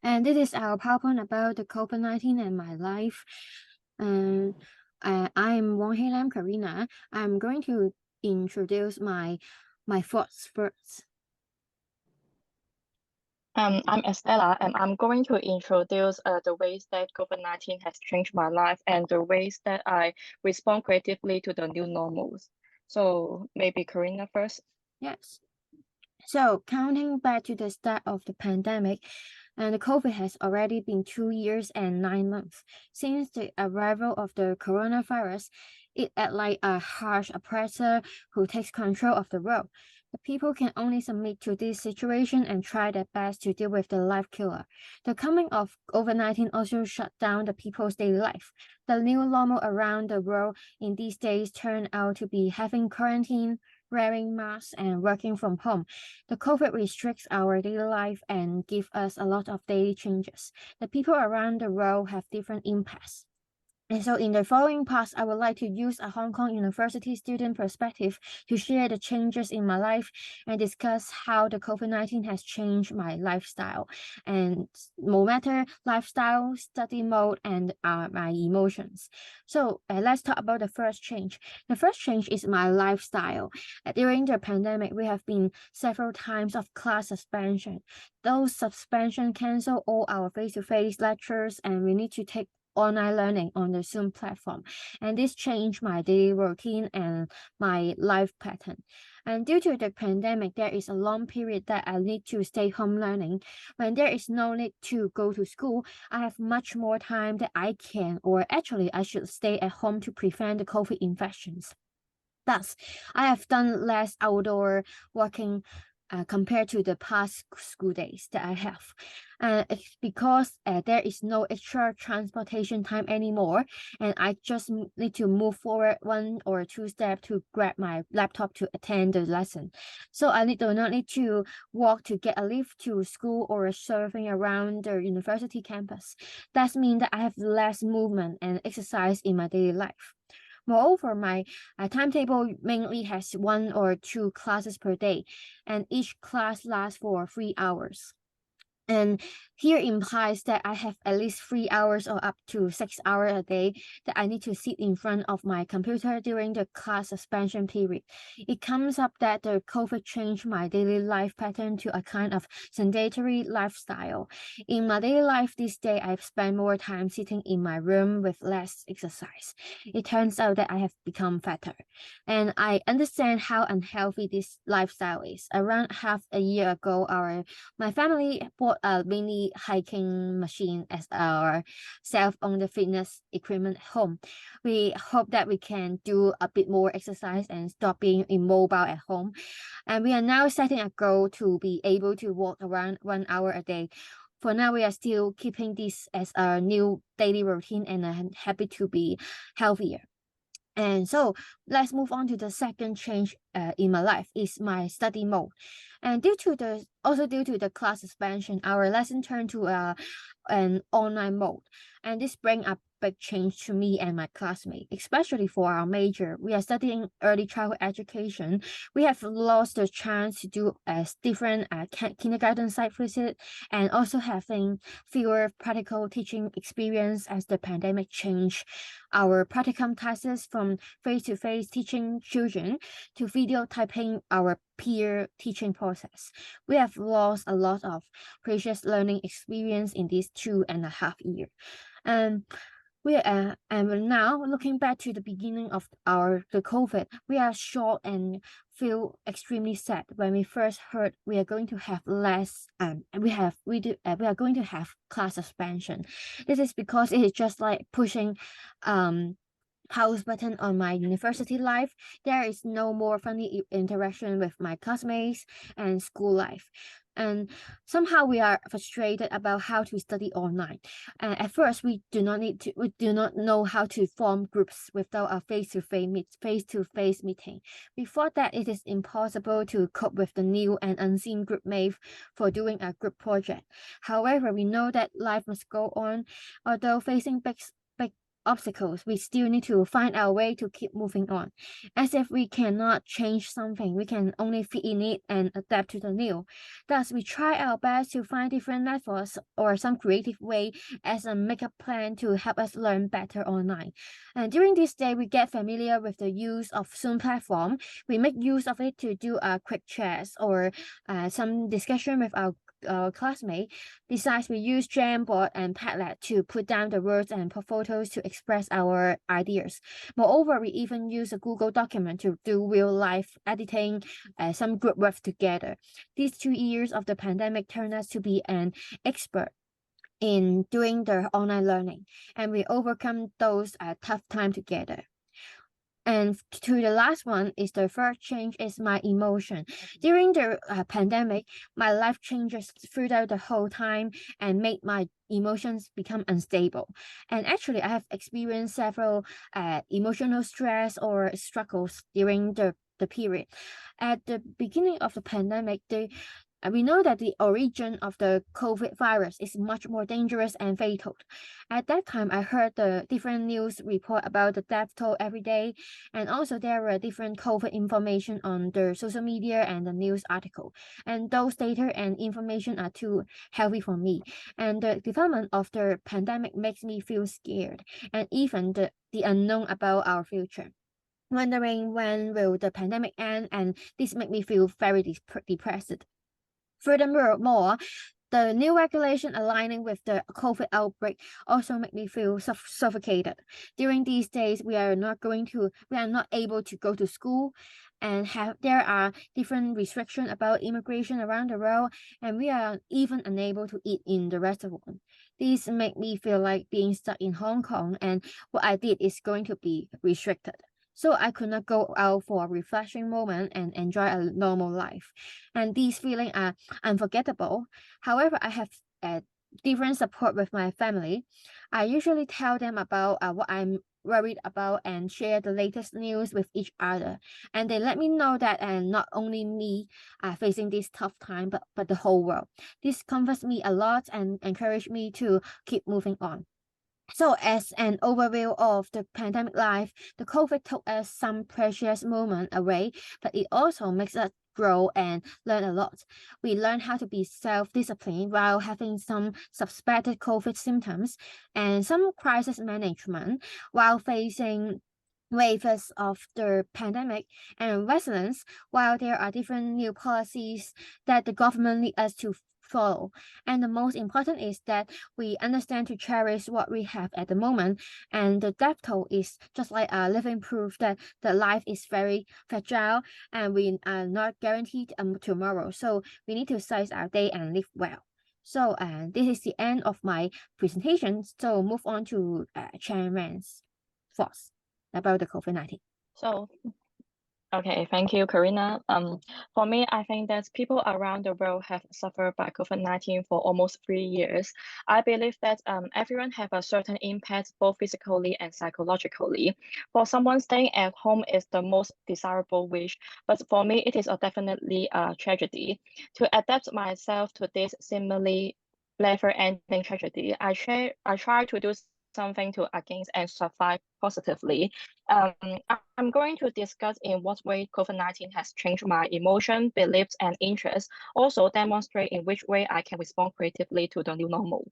And this is our PowerPoint about the COVID-19 and my life. And I'm Wong Hei Lam Karina. I'm going to introduce my thoughts first. I'm Estella, and I'm going to introduce the ways that COVID-19 has changed my life and the ways that I respond creatively to the new normals. So maybe Karina first. Yes. So counting back to the start of the pandemic, and the COVID has already been 2 years and 9 months since the arrival of the coronavirus. It acts like a harsh oppressor who takes control of the world. The people can only submit to this situation and try their best to deal with the life killer. The coming of COVID-19 also shut down the people's daily life. The new normal around the world in these days turned out to be having quarantine, wearing masks, and working from home. The COVID restricts our daily life and give us a lot of daily changes. The people around the world have different impacts. And so in the following parts, I would like to use a Hong Kong University student perspective to share the changes in my life and discuss how the COVID-19 has changed my lifestyle, and no matter lifestyle, study mode, and my emotions. So let's talk about the first change. The first change is my lifestyle. During the pandemic, we have been several times of class suspension. Those suspension cancel all our face-to-face lectures, and we need to take online learning on the Zoom platform. And this changed my daily routine and my life pattern. And due to the pandemic, there is a long period that I need to stay home learning. When there is no need to go to school, I have much more time that I can, or actually I should stay at home to prevent the COVID infections. Thus, I have done less outdoor working compared to the past school days that I have. It's because there is no extra transportation time anymore, and I just need to move forward 1 or 2 steps to grab my laptop to attend the lesson. So I do not need to walk to get a lift to school or surfing around the university campus. That means that I have less movement and exercise in my daily life. Moreover, my timetable mainly has 1 or 2 classes per day, and each class lasts for 3 hours. And here implies that I have at least 3 hours or up to 6 hours a day that I need to sit in front of my computer during the class suspension period. It comes up that the COVID changed my daily life pattern to a kind of sedentary lifestyle. In my daily life this day, I've spent more time sitting in my room with less exercise. It turns out that I have become fatter. And I understand how unhealthy this lifestyle is. Around half a year ago, my family bought a mini hiking machine as our self-owned fitness equipment at home. We hope that we can do a bit more exercise and stop being immobile at home. And we are now setting a goal to be able to walk around 1 hour a day. For now, we are still keeping this as our new daily routine, and I'm happy to be healthier. And so let's move on to the second change in my life is my study mode. And due to the class suspension, our lesson turned to an online mode. And this brings a big change to me and my classmates, especially for our major. We are studying early childhood education. We have lost the chance to do a different kindergarten site visit, and also having fewer practical teaching experience as the pandemic changed our practicum classes from face-to-face teaching children to video typing our peer teaching process. We have lost a lot of precious learning experience in these 2.5 years. And now looking back to the beginning of the COVID, we are shocked and feel extremely sad when we first heard we are going to have we are going to have class suspension. This is because it is just like pushing pause button on my university life. There is no more funny interaction with my classmates and school life. And somehow we are frustrated about how to study online. At first, we do not know how to form groups without a face-to-face meeting. Before that, it is impossible to cope with the new and unseen group mate for doing a group project. However, we know that life must go on, although facing obstacles, we still need to find our way to keep moving on. As if we cannot change something, we can only fit in it and adapt to the new. Thus, we try our best to find different methods or some creative way as a makeup plan to help us learn better online. And during this day, we get familiar with the use of Zoom platform. We make use of it to do a quick chats or some discussion with our classmate. Besides, we use Jamboard and Padlet to put down the words and put photos to express our ideas. Moreover, we even use a Google document to do real life editing, some group work together. These 2 years of the pandemic turned us to be an expert in doing the online learning, and we overcome those tough time together. And to the last one is the third change is my emotion. During the pandemic, my life changes throughout the whole time and made my emotions become unstable. And actually, I have experienced several emotional stress or struggles during the period. At the beginning of the pandemic, we know that the origin of the COVID virus is much more dangerous and fatal. At that time, I heard the different news report about the death toll every day, and also there were different COVID information on the social media and the news article. And those data and information are too heavy for me. And the development of the pandemic makes me feel scared, and even the unknown about our future. Wondering when will the pandemic end, and this make me feel very depressed. Furthermore, the new regulation aligning with the COVID outbreak also make me feel suffocated. During these days, we are not able to go to school, and there are different restrictions about immigration around the world, and we are even unable to eat in the restaurant. These make me feel like being stuck in Hong Kong, and what I did is going to be restricted. So I could not go out for a refreshing moment and enjoy a normal life. And these feelings are unforgettable. However, I have different support with my family. I usually tell them about what I'm worried about and share the latest news with each other. And they let me know that not only me are facing this tough time, but the whole world. This comforts me a lot and encourage me to keep moving on. So, as an overview of the pandemic life, the COVID took us some precious moment away, but it also makes us grow and learn a lot. We learn how to be self-disciplined while having some suspected COVID symptoms and some crisis management while facing waves of the pandemic and resilience while there are different new policies that the government need us to follow. And the most important is that we understand to cherish what we have at the moment. And the death toll is just like a living proof that the life is very fragile and we are not guaranteed tomorrow. So we need to seize our day and live well. So this is the end of my presentation. So move on to Chairman's thoughts about the COVID-19. So, okay, thank you, Karina. For me, I think that people around the world have suffered by COVID-19 for almost 3 years. I believe that everyone have a certain impact, both physically and psychologically. For someone, staying at home is the most desirable wish, but for me, it is definitely a tragedy. To adapt myself to this seemingly never-ending tragedy, I try to do something to against and survive positively. Um, I'm going to discuss in what way COVID-19 has changed my emotion, beliefs, and interests, also demonstrate in which way I can respond creatively to the new normal.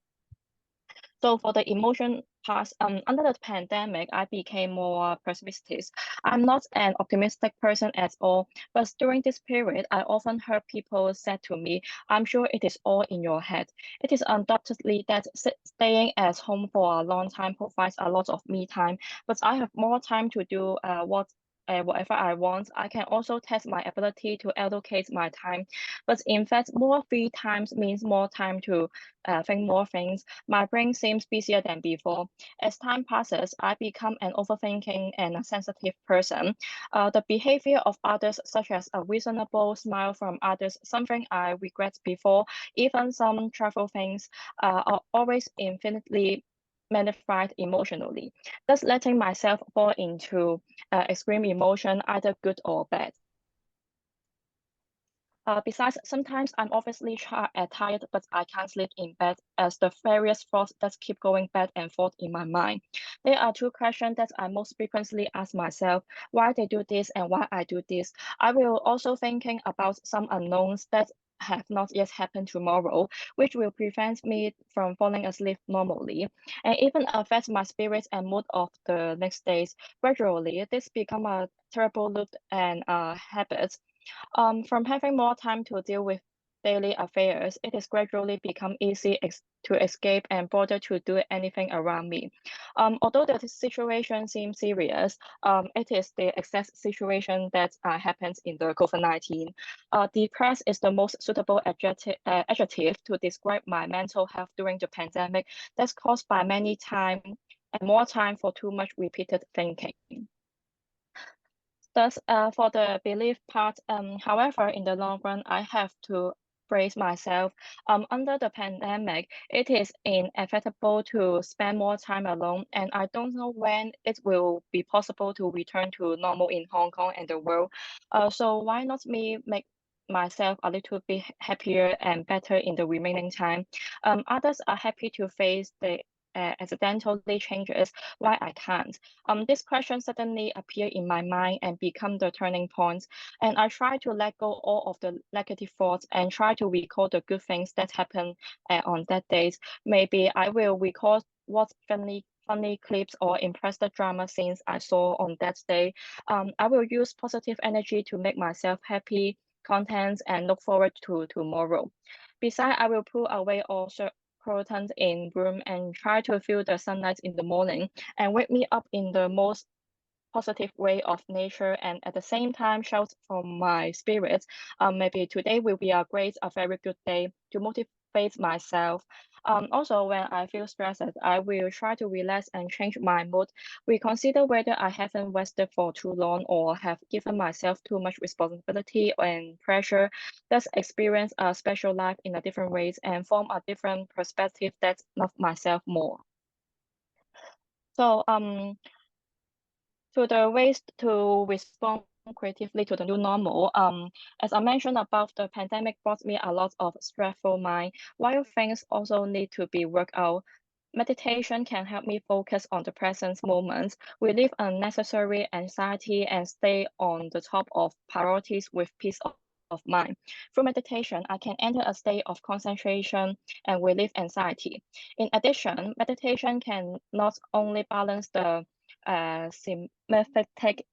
So for the emotion part, under the pandemic, I became more pessimistic. I'm not an optimistic person at all, but during this period, I often heard people say to me, I'm sure it is all in your head. It is undoubtedly that staying at home for a long time provides a lot of me time, but I have more time to do whatever I want. I can also test my ability to allocate my time. But in fact, more free times means more time to think more things. My brain seems busier than before. As time passes, I become an overthinking and a sensitive person. The behavior of others, such as a reasonable smile from others, something I regret before, even some travel things, are always infinitely magnified emotionally, thus letting myself fall into extreme emotion, either good or bad. Besides, sometimes I'm obviously tired, but I can't sleep in bed as the various thoughts that keep going back and forth in my mind. There are two questions that I most frequently ask myself: why they do this and why I do this. I will also thinking about some unknowns that have not yet happened tomorrow, which will prevent me from falling asleep normally, and even affect my spirits and mood of the next days. Gradually, this become a terrible loop and habit. From having more time to deal with daily affairs, it has gradually become easy to escape and bother to do anything around me. Although the situation seems serious, it is the exact situation that happens in the COVID-19. Depressed is the most suitable adjective to describe my mental health during the pandemic that's caused by many time and more time for too much repeated thinking. Thus, for the belief part, however, in the long run, I have to brace myself. Under the pandemic, it is inevitable to spend more time alone, and I don't know when it will be possible to return to normal in Hong Kong and the world. So why not me make myself a little bit happier and better in the remaining time? Others are happy to face the accidentally changes. Why I can't? This question suddenly appear in my mind and become the turning point. And I try to let go all of the negative thoughts and try to recall the good things that happened on that date. Maybe I will recall what funny clips or impressive drama scenes I saw on that day. I will use positive energy to make myself happy, content, and look forward to tomorrow. Besides, I will pull away all curtains in room and try to feel the sunlight in the morning and wake me up in the most positive way of nature and at the same time shout from my spirits. Maybe today will be a very good day to motivate myself. Also, when I feel stressed, I will try to relax and change my mood. We consider whether I haven't rested for too long or have given myself too much responsibility and pressure. Thus, experience a special life in a different ways and form a different perspective that love myself more. So, to the ways to respond creatively to the new normal, as I mentioned above, the pandemic brought me a lot of stressful mind. While things also need to be worked out, meditation can help me focus on the present moment, relieve unnecessary anxiety, and stay on the top of priorities with peace of mind. Through meditation, I can enter a state of concentration and relieve anxiety. In addition, meditation can not only balance the sympathetic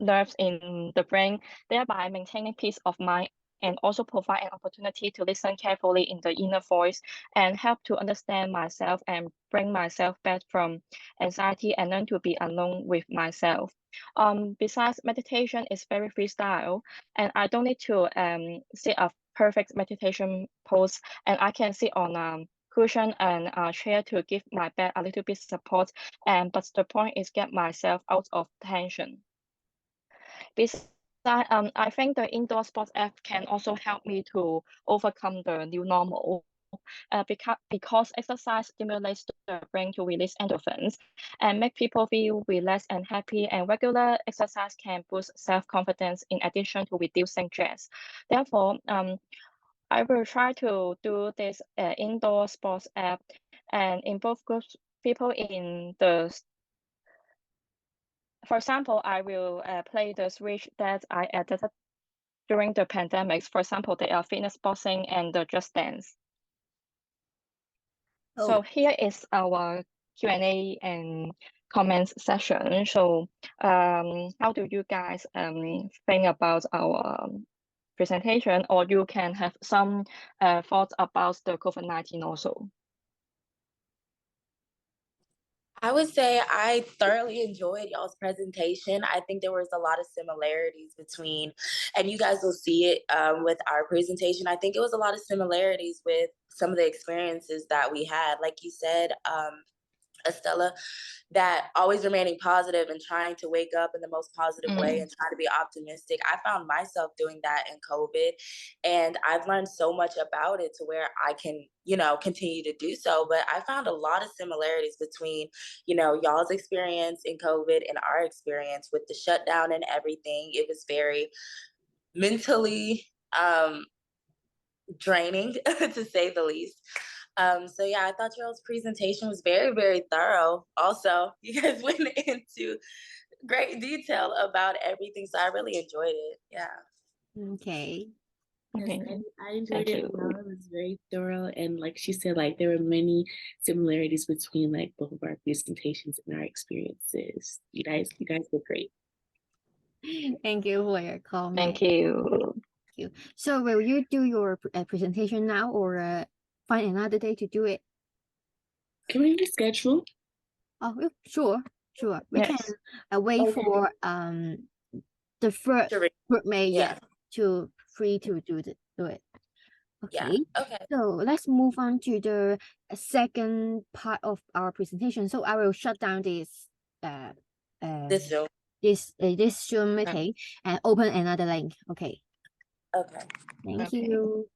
nerves in the brain, thereby maintaining peace of mind and also provide an opportunity to listen carefully in the inner voice and help to understand myself and bring myself back from anxiety and learn to be alone with myself. Besides, meditation is very freestyle, and I don't need to sit a perfect meditation pose, and I can sit on cushion and a chair to give my back a little bit support. And but the point is get myself out of tension. Besides, I think the indoor sports app can also help me to overcome the new normal. Because exercise stimulates the brain to release endorphins and make people feel relaxed and happy, and regular exercise can boost self-confidence in addition to reducing stress. Therefore, I will try to do this indoor sports app and involve groups people in the. For example, I will play the switch that I added during the pandemic. For example, they are fitness boxing and the just dance. So Oh, here is our Q&A and comments session. So how do you guys think about our presentation, or you can have some thoughts about the COVID-19 also? I would say I thoroughly enjoyed y'all's presentation. I think there was a lot of similarities between, and you guys will see it with our presentation. I think it was a lot of similarities with some of the experiences that we had. Like you said, Estella, that always remaining positive and trying to wake up in the most positive way and try to be optimistic. I found myself doing that in COVID, and I've learned so much about it to where I can, continue to do so. But I found a lot of similarities between, y'all's experience in COVID and our experience with the shutdown and everything. It was very mentally draining to say the least. So yeah, I thought y'all's presentation was very, very thorough. Also, you guys went into great detail about everything, so I really enjoyed it. Yeah. Okay. Yes, Okay. I enjoyed Thank it you. well. It was very thorough, and like she said, like there were many similarities between like both of our presentations and our experiences. You guys were great. Thank you for your comment. Thank you. Thank you. So will you do your presentation now or find another day to do it? Can we reschedule? Oh, sure. We Yes. can wait Okay. for the first Sure. group mate Yeah. to free to do it. Yeah. Okay. Okay. So let's move on to the second part of our presentation. So I will shut down this This Zoom. this Zoom meeting and open another link. Okay. Okay. Thank Okay. you.